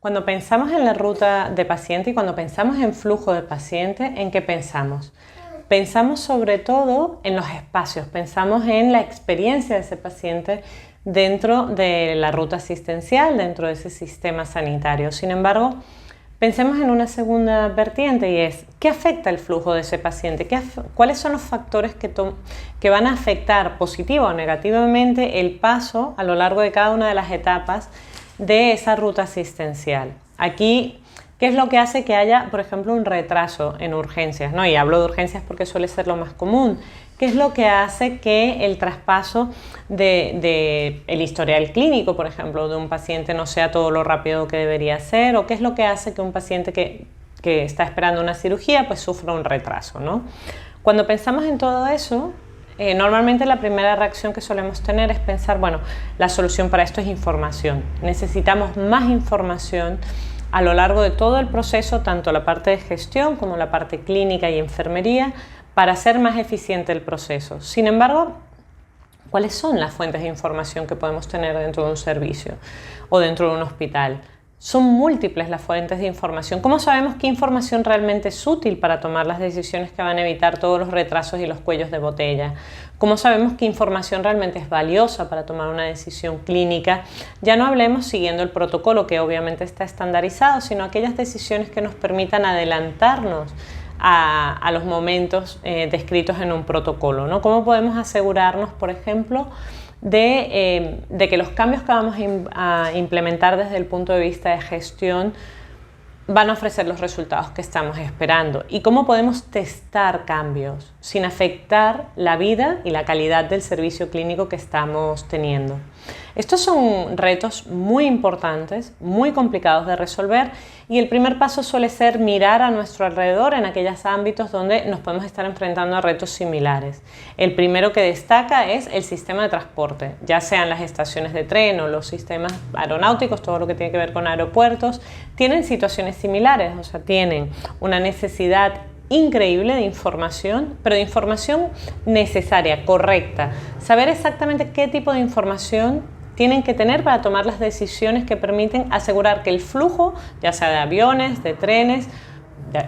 Cuando pensamos en la ruta de paciente y cuando pensamos en flujo de paciente, ¿en qué pensamos? Pensamos sobre todo en los espacios, pensamos en la experiencia de ese paciente dentro de la ruta asistencial, dentro de ese sistema sanitario. Sin embargo, pensemos en una segunda vertiente y es, ¿qué afecta el flujo de ese paciente? ¿Cuáles son los factores que van a afectar positiva o negativamente el paso a lo largo de cada una de las etapas de esa ruta asistencial? Aquí, ¿qué es lo que hace que haya, por ejemplo, un retraso en urgencias, ¿no? Y hablo de urgencias porque suele ser lo más común. ¿Qué es lo que hace que el traspaso de el historial clínico, por ejemplo, de un paciente no sea todo lo rápido que debería ser? ¿O qué es lo que hace que un paciente que está esperando una cirugía pues sufra un retraso, ¿no? Cuando pensamos en todo eso, normalmente la primera reacción que solemos tener es pensar, bueno, la solución para esto es información. Necesitamos más información a lo largo de todo el proceso, tanto la parte de gestión como la parte clínica y enfermería, para hacer más eficiente el proceso. Sin embargo, ¿cuáles son las fuentes de información que podemos tener dentro de un servicio o dentro de un hospital? Son múltiples las fuentes de información. ¿Cómo sabemos qué información realmente es útil para tomar las decisiones que van a evitar todos los retrasos y los cuellos de botella? ¿Cómo sabemos qué información realmente es valiosa para tomar una decisión clínica? Ya no hablemos siguiendo el protocolo, que obviamente está estandarizado, sino aquellas decisiones que nos permitan adelantarnos a los momentos descritos en un protocolo, ¿no? ¿Cómo podemos asegurarnos, por ejemplo, de que los cambios que vamos a implementar desde el punto de vista de gestión van a ofrecer los resultados que estamos esperando? ¿Y cómo podemos testar cambios sin afectar la vida y la calidad del servicio clínico que estamos teniendo? Estos son retos muy importantes, muy complicados de resolver, y el primer paso suele ser mirar a nuestro alrededor en aquellos ámbitos donde nos podemos estar enfrentando a retos similares. El primero que destaca es el sistema de transporte, ya sean las estaciones de tren o los sistemas aeronáuticos, todo lo que tiene que ver con aeropuertos, tienen situaciones similares, o sea, tienen una necesidad increíble de información, pero de información necesaria, correcta. Saber exactamente qué tipo de información tienen que tener para tomar las decisiones que permiten asegurar que el flujo, ya sea de aviones, de trenes,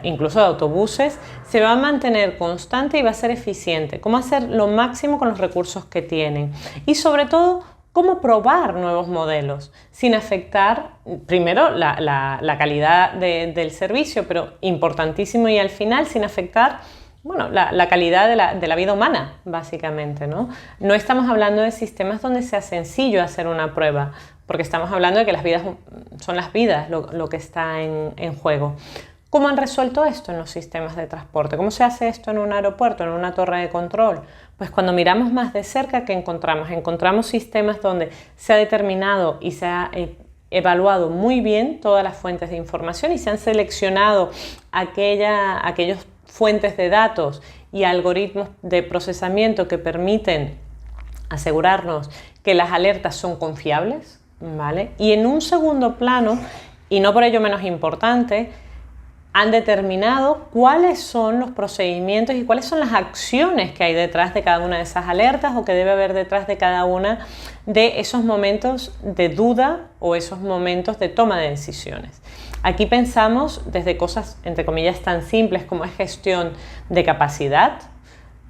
incluso de autobuses, se va a mantener constante y va a ser eficiente. Cómo hacer lo máximo con los recursos que tienen. Y sobre todo, cómo probar nuevos modelos sin afectar, primero, la calidad del servicio, pero importantísimo, y al final sin afectar, bueno, la calidad de la vida humana, básicamente, ¿no? No estamos hablando de sistemas donde sea sencillo hacer una prueba, porque estamos hablando de que las vidas son las vidas lo que está en juego. ¿Cómo han resuelto esto en los sistemas de transporte? ¿Cómo se hace esto en un aeropuerto, en una torre de control? Pues cuando miramos más de cerca, ¿qué encontramos? Encontramos sistemas donde se ha determinado y se ha evaluado muy bien todas las fuentes de información y se han seleccionado aquellos fuentes de datos y algoritmos de procesamiento que permiten asegurarnos que las alertas son confiables, ¿vale? Y en un segundo plano, y no por ello menos importante, han determinado cuáles son los procedimientos y cuáles son las acciones que hay detrás de cada una de esas alertas, o que debe haber detrás de cada una de esos momentos de duda o esos momentos de toma de decisiones. Aquí pensamos desde cosas, entre comillas, tan simples como es gestión de capacidad.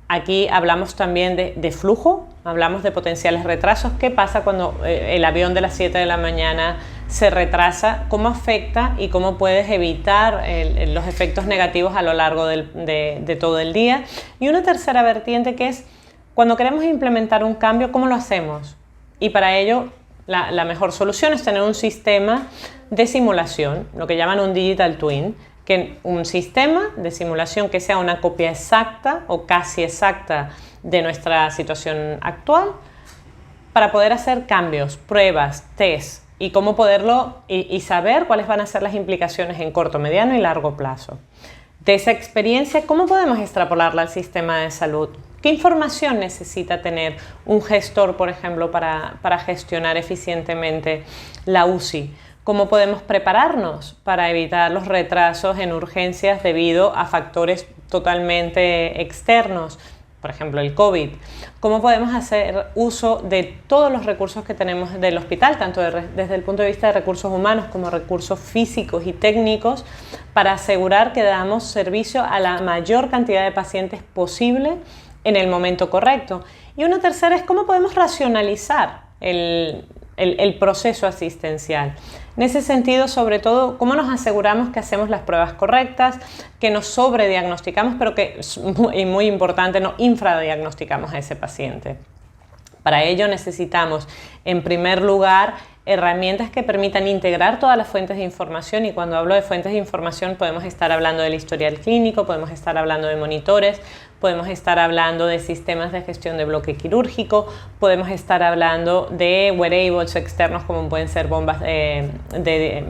Aquí hablamos también de flujo, hablamos de potenciales retrasos. ¿Qué pasa cuando el avión de las 7 de la mañana se retrasa? ¿Cómo afecta y cómo puedes evitar los efectos negativos a lo largo de todo el día? Y una tercera vertiente, que es cuando queremos implementar un cambio, ¿cómo lo hacemos? Y para ello la mejor solución es tener un sistema de simulación, lo que llaman un digital twin, que un sistema de simulación que sea una copia exacta o casi exacta de nuestra situación actual, para poder hacer cambios, pruebas, test, y cómo poderlo y saber cuáles van a ser las implicaciones en corto, mediano y largo plazo. De esa experiencia, ¿cómo podemos extrapolarla al sistema de salud? ¿Qué información necesita tener un gestor, por ejemplo, para gestionar eficientemente la UCI? ¿Cómo podemos prepararnos para evitar los retrasos en urgencias debido a factores totalmente externos? por ejemplo el COVID, cómo podemos hacer uso de todos los recursos que tenemos del hospital, tanto desde el punto de vista de recursos humanos como recursos físicos y técnicos, para asegurar que damos servicio a la mayor cantidad de pacientes posible en el momento correcto. Y una tercera es cómo podemos racionalizar el proceso asistencial. En ese sentido, sobre todo, cómo nos aseguramos que hacemos las pruebas correctas, que nos sobrediagnosticamos, pero que es muy importante, no infradiagnosticamos a ese paciente. Para ello necesitamos, en primer lugar, herramientas que permitan integrar todas las fuentes de información, y cuando hablo de fuentes de información podemos estar hablando del historial clínico, podemos estar hablando de monitores, podemos estar hablando de sistemas de gestión de bloque quirúrgico, podemos estar hablando de wearables externos como pueden ser bombas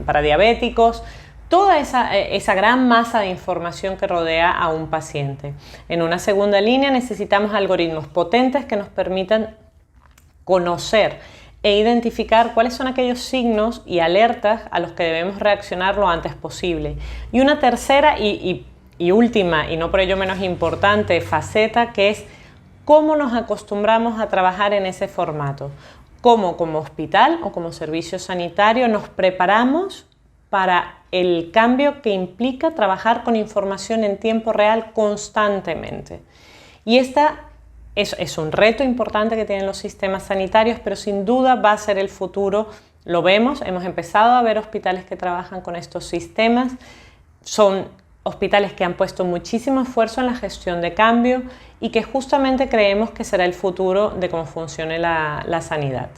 para diabéticos, toda esa gran masa de información que rodea a un paciente. En una segunda línea necesitamos algoritmos potentes que nos permitan conocer e identificar cuáles son aquellos signos y alertas a los que debemos reaccionar lo antes posible. Y una tercera y última, y no por ello menos importante, faceta, que es cómo nos acostumbramos a trabajar en ese formato. Cómo como hospital o como servicio sanitario nos preparamos para el cambio que implica trabajar con información en tiempo real constantemente. Y es un reto importante que tienen los sistemas sanitarios, pero sin duda va a ser el futuro. Lo vemos, hemos empezado a ver hospitales que trabajan con estos sistemas. Son hospitales que han puesto muchísimo esfuerzo en la gestión de cambio y que justamente creemos que será el futuro de cómo funcione la sanidad.